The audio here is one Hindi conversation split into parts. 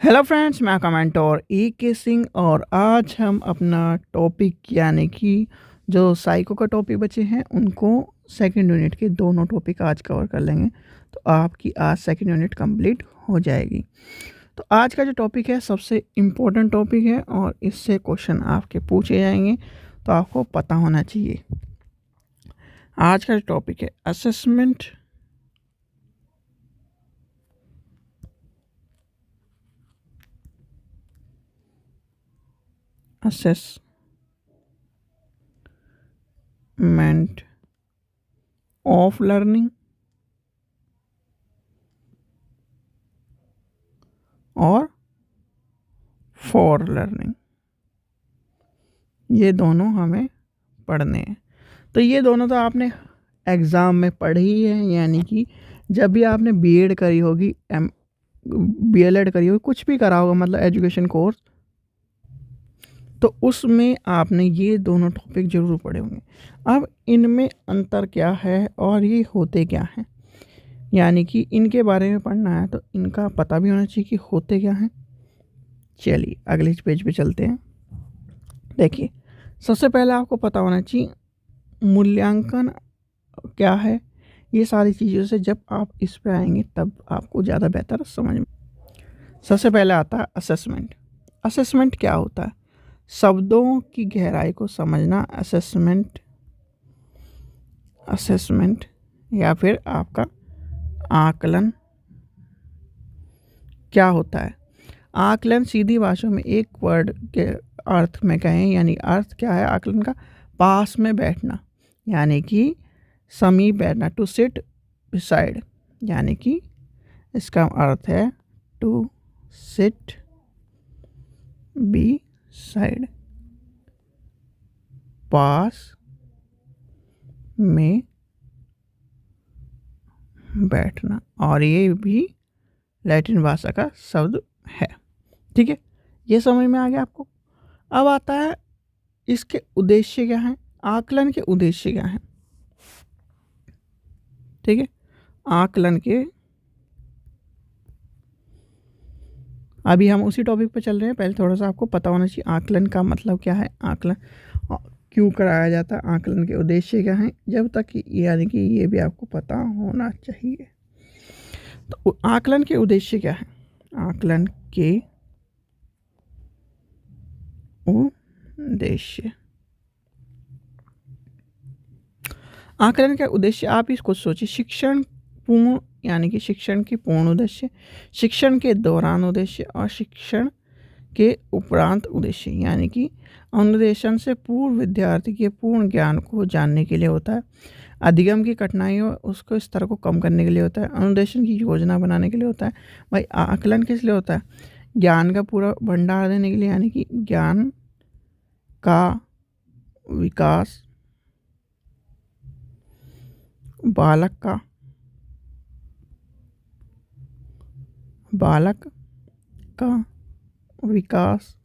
हेलो फ्रेंड्स, मैं कमेंटोर ए के सिंह और आज हम अपना टॉपिक यानी कि जो साइको का टॉपिक बचे हैं उनको सेकंड यूनिट के दोनों टॉपिक आज कवर कर लेंगे। तो आपकी आज सेकंड यूनिट कंप्लीट हो जाएगी। तो आज का जो टॉपिक है सबसे इम्पोर्टेंट टॉपिक है और इससे क्वेश्चन आपके पूछे जाएंगे, तो आपको पता होना चाहिए। आज का जो टॉपिक है असेसमेंट असेसमेंट ऑफ लर्निंग और फॉर लर्निंग, ये दोनों हमें पढ़ने हैं। तो ये दोनों तो आपने एग्ज़ाम में पढ़ी ही है, यानी कि जब भी आपने बीएड करी होगी, बीएलएड करी होगी, कुछ भी करा होगा मतलब एजुकेशन कोर्स, तो उसमें आपने ये दोनों टॉपिक ज़रूर पढ़े होंगे। अब इनमें अंतर क्या है और ये होते क्या हैं, यानी कि इनके बारे में पढ़ना है तो इनका पता भी होना चाहिए कि होते क्या हैं। चलिए अगले पेज पे चलते हैं। देखिए, सबसे पहले आपको पता होना चाहिए मूल्यांकन क्या है। ये सारी चीज़ों से जब आप इस पे आएंगे तब आपको ज़्यादा बेहतर समझ में। सबसे पहले आता है असेसमेंट। असेसमेंट क्या होता है? शब्दों की गहराई को समझना असेसमेंट या फिर आपका आकलन क्या होता है। आकलन सीधी भाषा में एक वर्ड के अर्थ में कहें, यानी अर्थ क्या है आकलन का? पास में बैठना, यानी कि समीप बैठना, टू सिट बिसाइड, यानी कि इसका अर्थ है टू सिट बी साइड, पास में बैठना, और ये भी लैटिन भाषा का शब्द है। ठीक है, ये समझ में आ गया आपको। अब आता है इसके उद्देश्य क्या हैं, आकलन के उद्देश्य क्या हैं। ठीक है, आकलन के, अभी हम उसी टॉपिक पर चल रहे हैं। पहले थोड़ा सा आपको पता होना चाहिए आकलन का मतलब क्या है, आकलन क्यों कराया जाता है, आकलन के उद्देश्य क्या हैं, जब तक यानी कि ये भी आपको पता होना चाहिए। तो आकलन के उद्देश्य क्या है? आकलन के उद्देश्य, आकलन का उद्देश्य आप इसको सोचिए। शिक्षण पूर्ण, यानी कि शिक्षण के पूर्ण उद्देश्य, शिक्षण के दौरान उद्देश्य और शिक्षण के उपरांत उद्देश्य, यानी कि अनुदेशन से पूर्व विद्यार्थी के पूर्ण ज्ञान को जानने के लिए होता है। अधिगम की कठिनाइयों उसको स्तर को कम करने के लिए होता है। अनुदेशन की योजना बनाने के लिए होता है। भाई आकलन किस लिए होता है? ज्ञान का पूरा भंडार देने के लिए, यानी कि ज्ञान का विकास, बालक का विकास।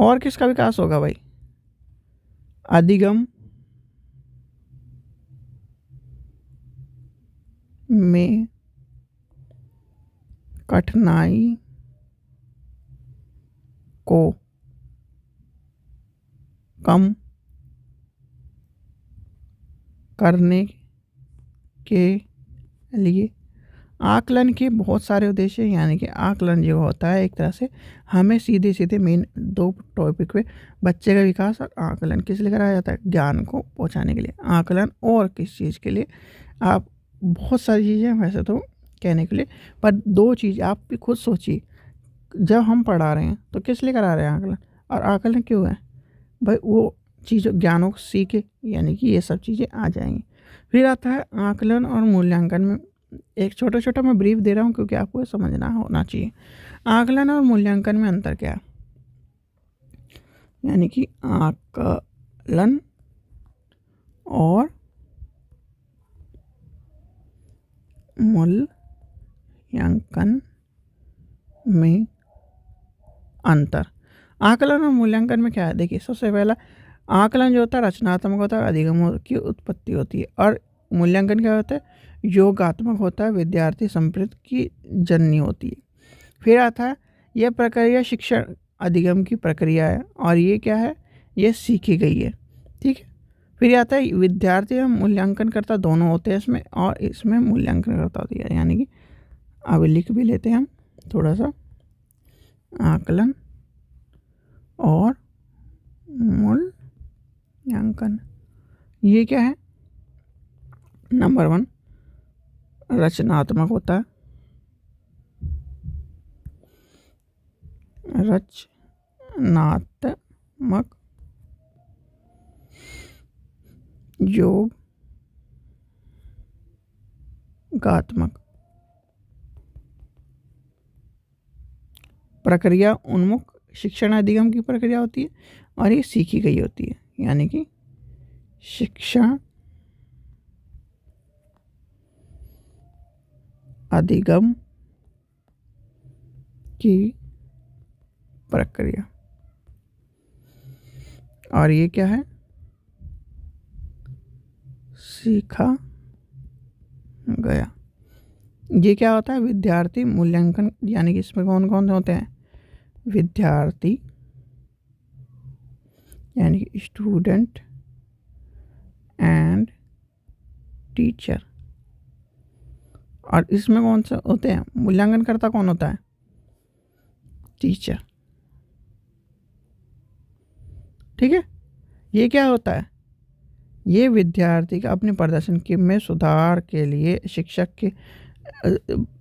और किसका विकास होगा भाई? अधिगम में कठिनाई को कम करने के लिए। आकलन के बहुत सारे उद्देश्य हैं, यानी कि आकलन जो होता है एक तरह से हमें सीधे सीधे मेन दो टॉपिक पे, बच्चे का विकास और आकलन किस लिए कराया जाता है? ज्ञान को पहुंचाने के लिए। आकलन और किस चीज़ के लिए? आप बहुत सारी चीज़ें हैं वैसे तो कहने के लिए, पर दो चीज़ आप भी खुद सोचिए। जब हम पढ़ा रहे हैं तो किस लिए करा रहे हैं आकलन, और आकलन क्यों है भाई? वो चीज़ ज्ञानों को सीखे, यानी कि ये सब चीज़ें आ जाएंगी। फिर आता है आकलन और मूल्यांकन में, एक छोटा छोटा मैं ब्रीफ दे रहा हूँ क्योंकि आपको ये समझना होना चाहिए। आकलन और मूल्यांकन में अंतर क्या है, यानी कि आकलन और मूल्यांकन में अंतर। आकलन और मूल्यांकन में क्या है? देखिए, सबसे पहला आकलन जो होता है रचनात्मक होता है, अधिगम की उत्पत्ति होती है, और मूल्यांकन क्या होता है, योगात्मक होता है, विद्यार्थी संप्रति की जननी होती है। फिर आता है यह प्रक्रिया शिक्षण अधिगम की प्रक्रिया है और ये क्या है, ये सीखी गई है। ठीक है। फिर आता है विद्यार्थी और मूल्यांकनकर्ता दोनों होते हैं इसमें, और इसमें मूल्यांकनकर्ता होती है, यानी कि अब लिख भी लेते हैं हम थोड़ा सा, आकलन और मूल्यांकन। ये क्या है, नंबर 1 रचनात्मक होता है, रचनात्मक, योगात्मक, प्रक्रिया उन्मुख शिक्षण अधिगम की प्रक्रिया होती है और ये सीखी गई होती है, यानी कि शिक्षा अधिगम की प्रक्रिया। और ये क्या है, सीखा गया। ये क्या होता है, विद्यार्थी मूल्यांकन, यानी कि इसमें कौन कौन होते हैं, विद्यार्थी यानी कि स्टूडेंट एंड टीचर, और इसमें कौन से होते हैं, मूल्यांकनकर्ता कौन होता है, टीचर। ठीक है। ये क्या होता है, ये विद्यार्थी का अपने प्रदर्शन के में सुधार के लिए शिक्षक के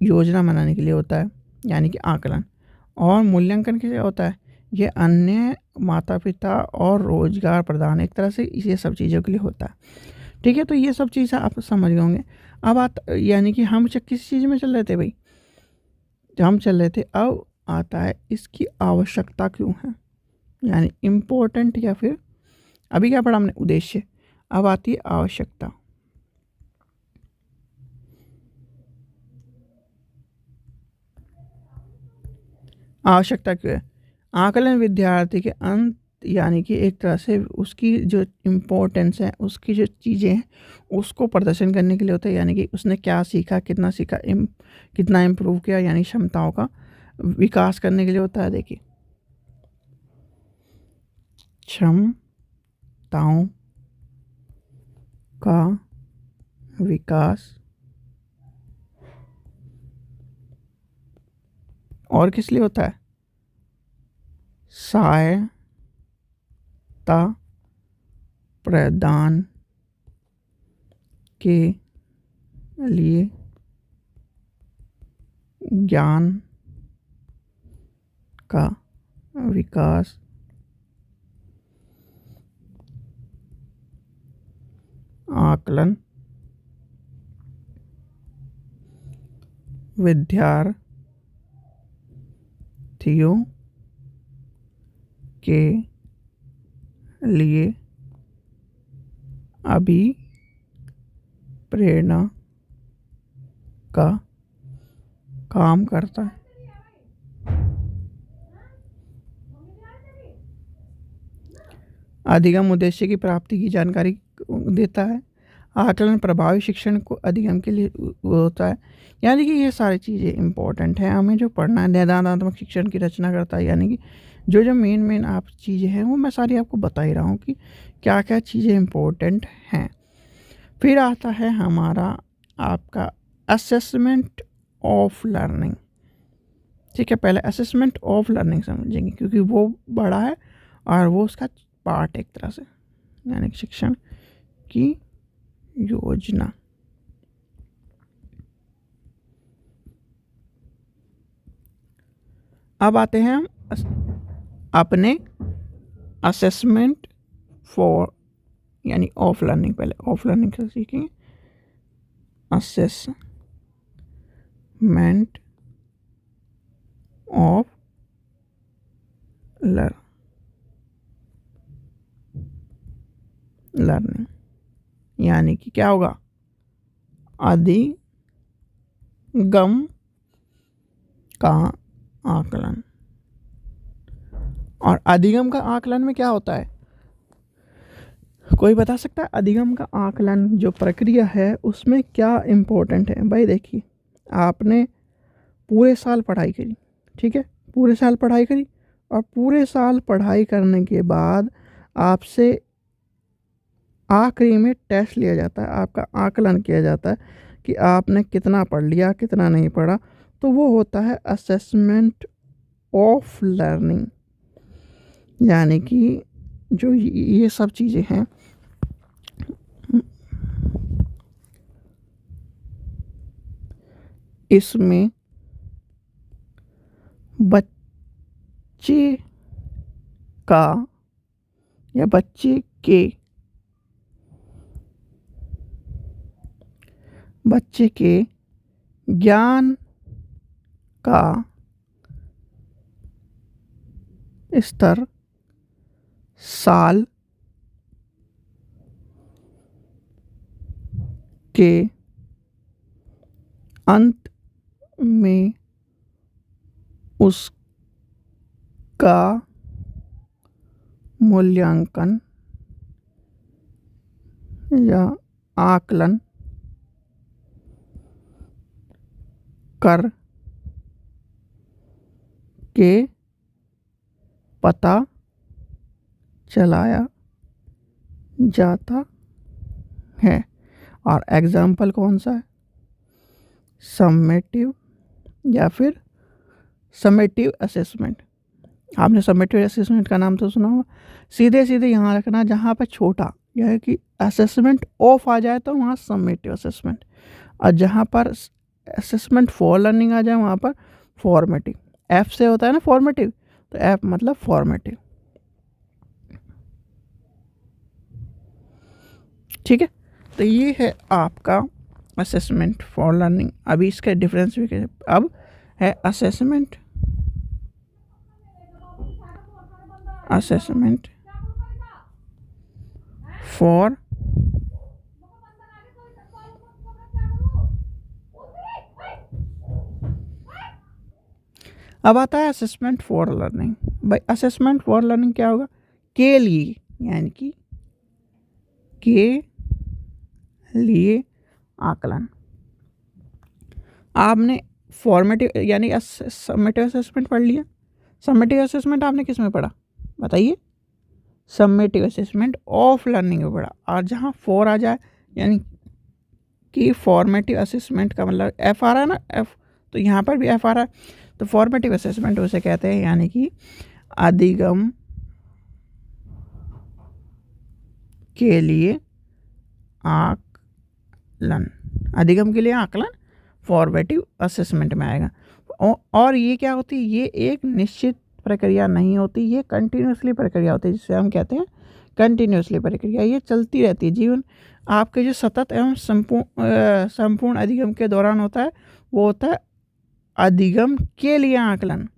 योजना बनाने के लिए होता है, यानी कि आकलन। और मूल्यांकन क्या होता है, ये अन्य माता पिता और रोजगार प्रदान, एक तरह से ये सब चीज़ों के लिए होता है। ठीक है। तो ये सब चीज़ें आप समझ गए होंगे। अब यानी कि हम किस चीज़ में चल रहे थे भाई, जब हम चल रहे थे, अब आता है इसकी आवश्यकता क्यों है, यानी इम्पोर्टेंट, या फिर अभी क्या पढ़ा हमने, उद्देश्य। अब आती है आवश्यकता। आवश्यकता क्यों है, आकलन विद्यार्थी के अंत, यानी कि एक तरह से उसकी जो इम्पोर्टेंस है, उसकी जो चीज़ें हैं उसको प्रदर्शन करने के लिए होता है, यानी कि उसने क्या सीखा, कितना सीखा, कितना इम्प्रूव किया, यानी क्षमताओं का विकास करने के लिए होता है। देखिए, क्षमताओं का विकास, और किस लिए होता है, सहायता प्रदान के लिए, ज्ञान का विकास, आकलन विद्यार्थियों के लिए अभिप्रेरणा का काम करता है। अधिगम उद्देश्य की प्राप्ति की जानकारी देता है। आकलन प्रभावी शिक्षण को अधिगम के लिए होता है, यानी कि ये सारी चीज़ें इंपॉर्टेंट हैं हमें जो पढ़ना है। निर्धारणात्मक शिक्षण की रचना करता है, यानी कि जो मेन आप चीज़ें हैं वो मैं सारी आपको बता ही रहा हूँ कि क्या क्या चीज़ें इंपॉर्टेंट हैं। फिर आता है हमारा आपका असेसमेंट ऑफ लर्निंग। ठीक है, पहले असेसमेंट ऑफ लर्निंग समझेंगे क्योंकि वो बड़ा है और वो उसका पार्ट एक तरह से, यानी शिक्षण की योजना। अब आते हैं हम अपने असेसमेंट फॉर, यानी ऑफ लर्निंग। पहले ऑफ लर्निंग से सीखेंगे, असेसमेंट ऑफ लर्निंग, यानी कि क्या होगा, अधिगम का आकलन। और अधिगम का आकलन में क्या होता है, कोई बता सकता है अधिगम का आकलन जो प्रक्रिया है उसमें क्या इम्पोर्टेंट है? भाई देखिए, आपने पूरे साल पढ़ाई करी, ठीक है, पूरे साल पढ़ाई करी, और पूरे साल पढ़ाई करने के बाद आपसे आखिरी में टेस्ट लिया जाता है, आपका आकलन किया जाता है कि आपने कितना पढ़ लिया, कितना नहीं पढ़ा। तो वो होता है असेसमेंट ऑफ लर्निंग। यानी कि जो ये सब चीज़ें हैं, इसमें बच्चे का या बच्चे के ज्ञान का स्तर साल के अंत में उसका मूल्यांकन या आकलन कर के पता चलाया जाता है। और एग्जाम्पल कौन सा है? सम्मेटिव या फिर समेटिव असेसमेंट। आपने समेटिव असेसमेंट का नाम तो सुना होगा। सीधे सीधे यहाँ रखना, जहाँ पर छोटा यह कि असेसमेंट ऑफ आ जाए तो वहाँ समेटिव असेसमेंट, और जहाँ पर असेसमेंट फॉर लर्निंग आ जाए वहाँ पर फॉर्मेटिव। एफ से होता है ना फॉर्मेटिव, तो एफ मतलब फॉर्मेटिव। ठीक है, तो ये है आपका असेसमेंट फॉर लर्निंग। अभी इसका डिफरेंस भी अब है असेसमेंट फॉर अब आता है असेसमेंट फॉर लर्निंग। भाई असेसमेंट फॉर लर्निंग क्या होगा? के लिए, यानी कि के लिए आकलन। आपने फॉर्मेटिव यानी समेटिव असेसमेंट पढ़ लिया। समेटिव असेसमेंट आपने किस में पढ़ा बताइए? समेटिव असेसमेंट ऑफ लर्निंग में पढ़ा। और जहाँ फॉर आ जाए यानी कि फॉर्मेटिव असेसमेंट का मतलब एफ आ रहा है ना, एफ, तो यहाँ पर भी एफ आ रहा है। तो फॉर्मेटिव असेसमेंट उसे कहते हैं, यानी कि अधिगम के लिए आकलन। अधिगम के लिए आकलन फॉर्मेटिव असेसमेंट में आएगा। और ये क्या होती है? ये एक निश्चित प्रक्रिया नहीं होती, ये कंटिन्यूसली प्रक्रिया होती है, जिसे हम कहते हैं कंटिन्यूसली प्रक्रिया। ये चलती रहती है। जीवन आपके जो सतत एवं संपूर्ण अधिगम के दौरान होता है वो होता है अधिगम के लिए आकलन।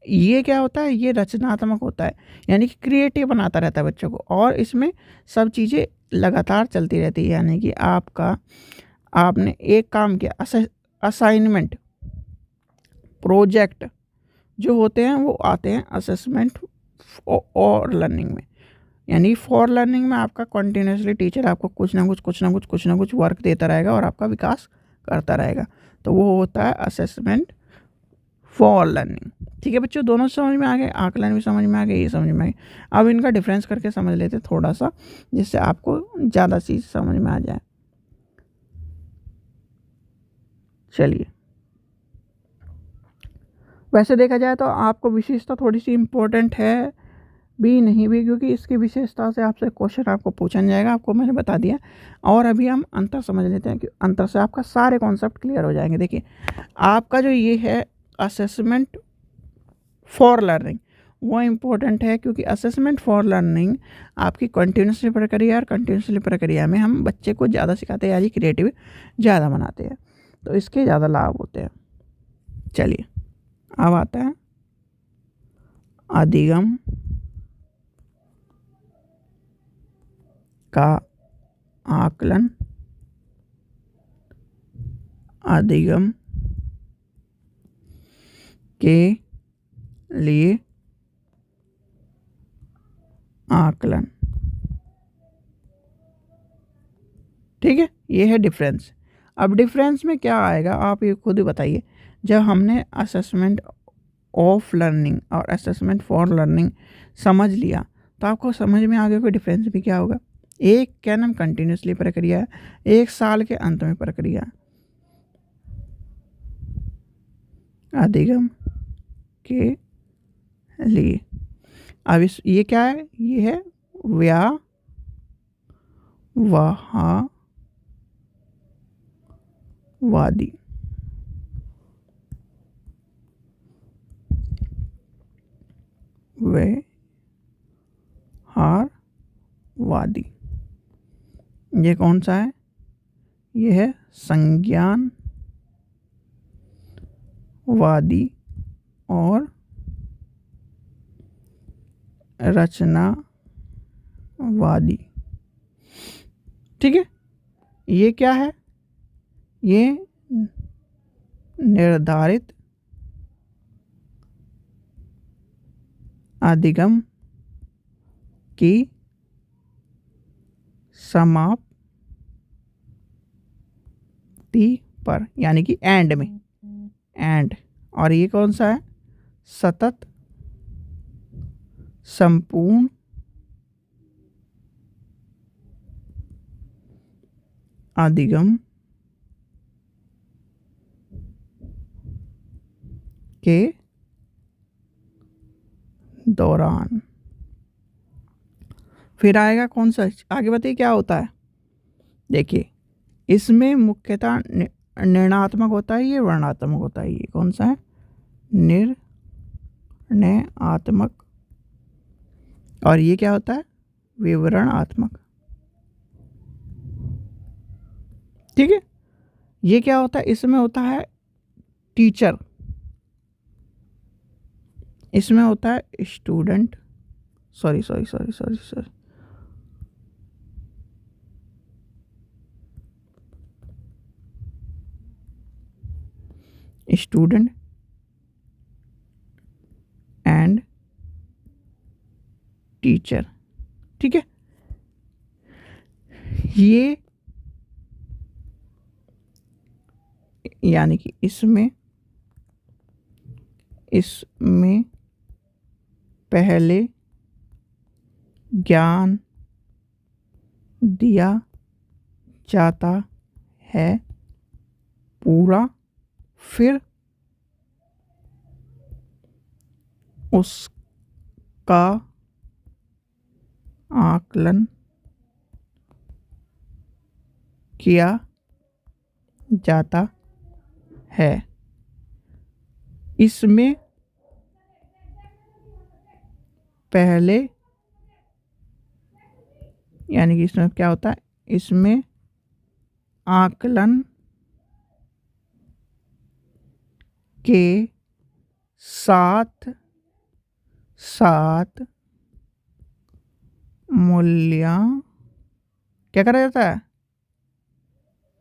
ये क्या होता है? ये रचनात्मक होता है, यानी कि क्रिएटिव बनाता रहता है बच्चों को, और इसमें सब चीज़ें लगातार चलती रहती है। यानी कि आपने एक काम किया, असाइनमेंट, प्रोजेक्ट जो होते हैं वो आते हैं असेसमेंट और लर्निंग में। यानी फॉर लर्निंग में आपका कंटिन्यूसली टीचर आपको कुछ ना कुछ वर्क देता रहेगा और आपका विकास करता रहेगा, तो वो होता है असेसमेंट फॉर लर्निंग। ठीक है बच्चों, दोनों समझ में आ गए, आकलन भी समझ में आ गए, ये समझ में आ गए। अब इनका डिफरेंस करके समझ लेते थोड़ा सा, जिससे आपको ज़्यादा चीज़ समझ में आ जाए। चलिए, वैसे देखा जाए तो आपको विशेषता थोड़ी सी इम्पोर्टेंट है भी नहीं भी, क्योंकि इसकी विशेषता से आपसे क्वेश्चन आपको पूछा जाएगा, आपको मैंने बता दिया। और अभी हम अंतर समझ लेते हैं कि अंतर से आपका सारे कॉन्सेप्ट क्लियर हो जाएंगे। देखिए, आपका जो ये है असेसमेंट फॉर लर्निंग, वो इम्पोर्टेंट है, क्योंकि असेसमेंट फॉर लर्निंग आपकी कंटिन्यूसली प्रक्रिया, और कंटिन्यूसली प्रक्रिया में हम बच्चे को ज़्यादा सिखाते हैं, यानी क्रिएटिव ज़्यादा बनाते हैं, तो इसके ज़्यादा लाभ होते हैं। चलिए, अब आता है अधिगम का आकलन। अधिगम के लिए आकलन। ठीक है, ये है डिफरेंस। अब डिफरेंस में क्या आएगा आप ये खुद ही बताइए। जब हमने असेसमेंट ऑफ लर्निंग और असेसमेंट फॉर लर्निंग समझ लिया तो आपको समझ में आ गया कि डिफरेंस भी क्या होगा। एक क्या नाम कंटिन्यूसली प्रक्रिया है, एक साल के अंत में प्रक्रिया अधिगम के लिए। अब इस ये क्या है, ये है व्यावहारवादी। व्यवहारवादी ये कौन सा है, ये है संज्ञानवादी और रचनावादी। ठीक है, ये क्या है, ये निर्धारित अधिगम की समाप्ति पर, यानी कि एंड में, एंड। और ये कौन सा है, सतत संपूर्ण अधिगम के दौरान। फिर आएगा कौन सा, आगे बताइए क्या होता है। देखिए इसमें मुख्यतः निर्णयात्मक होता है, ये वर्णनात्मक होता है। ये कौन सा है, निर्णयात्मक। और ये क्या होता है, विवरणात्मक। ठीक है, ये क्या होता है, इसमें होता है टीचर, इसमें होता है student, sorry student and teacher. ठीक है, ये यानी कि इसमें पहले ज्ञान दिया जाता है पूरा, फिर उसका आकलन किया जाता है। इसमें पहले, यानी कि इसमें क्या होता है, इसमें आकलन के साथ साथ क्या करा जाता है,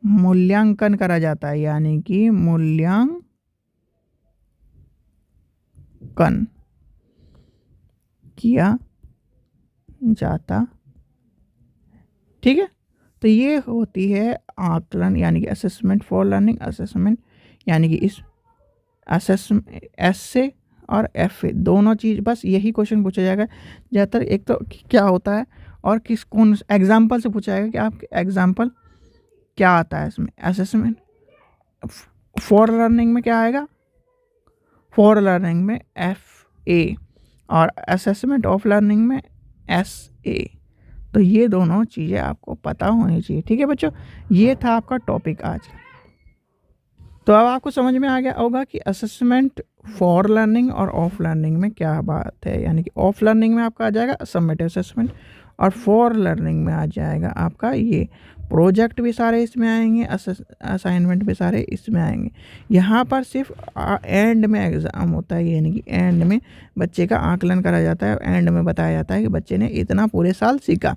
मूल्यांकन करा जाता है, यानी कि मूल्यांकन किया जाता। ठीक है, तो ये होती है आकलन, यानी कि असेसमेंट फॉर लर्निंग। असेसमेंट यानी कि इस असेसमेंट एस से और एफ से दोनों चीज़, बस यही क्वेश्चन पूछा जाएगा ज़्यादातर। एक तो क्या होता है और किस कौन एग्जाम्पल से पूछा जाएगा कि आप एग्जाम्पल क्या आता है इसमें। असेसमेंट फॉर लर्निंग में क्या आएगा, फॉर लर्निंग में FA और असेसमेंट ऑफ लर्निंग में SA। तो ये दोनों चीज़ें आपको पता होनी चाहिए। ठीक है बच्चों, ये था आपका टॉपिक आज। तो अब आपको समझ में आ गया होगा कि असेसमेंट फॉर लर्निंग और ऑफ लर्निंग में क्या बात है। यानी कि ऑफ लर्निंग में आपका आ जाएगा समेटिव असेसमेंट और फॉर लर्निंग में आ जाएगा आपका ये प्रोजेक्ट भी सारे इसमें आएंगे, असाइनमेंट भी सारे इसमें आएंगे। यहाँ पर सिर्फ एंड में एग्ज़ाम होता है, यानी कि एंड में बच्चे का आकलन करा जाता है, एंड में बताया जाता है कि बच्चे ने इतना पूरे साल सीखा।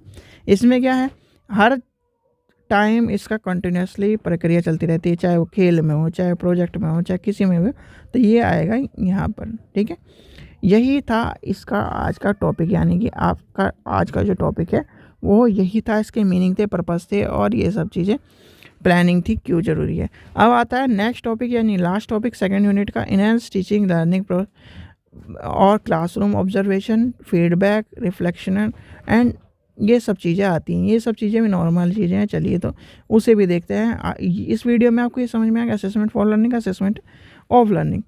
इसमें क्या है, हर टाइम इसका कंटिन्यूसली प्रक्रिया चलती रहती है, चाहे वो खेल में हो, चाहे प्रोजेक्ट में हो, चाहे किसी में भी, तो ये आएगा यहाँ पर। ठीक है, यही था इसका आज का टॉपिक, यानी कि आपका आज का जो टॉपिक है वो यही था, इसके मीनिंग थे, पर्पस थे और ये सब चीज़ें प्लानिंग थी, क्यों ज़रूरी है। अब आता है नेक्स्ट टॉपिक यानी लास्ट टॉपिक सेकंड यूनिट का, इनहेंस टीचिंग लर्निंग और classroom observation, feedback, reflection and ये सब चीज़ें आती हैं। ये सब चीज़ें भी नॉर्मल चीज़ें हैं, चलिए तो उसे भी देखते हैं। इस वीडियो में आपको ये समझ में आएगा assessment for learning, assessment of learning.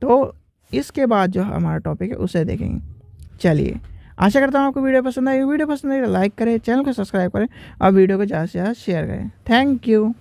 तो इसके बाद जो हमारा टॉपिक है उसे देखेंगे। चलिए, आशा करता हूँ आपको वीडियो पसंद आई। वीडियो पसंद आई तो लाइक करें, चैनल को सब्सक्राइब करें और वीडियो को ज़्यादा से ज़्यादा शेयर करें। Thank you.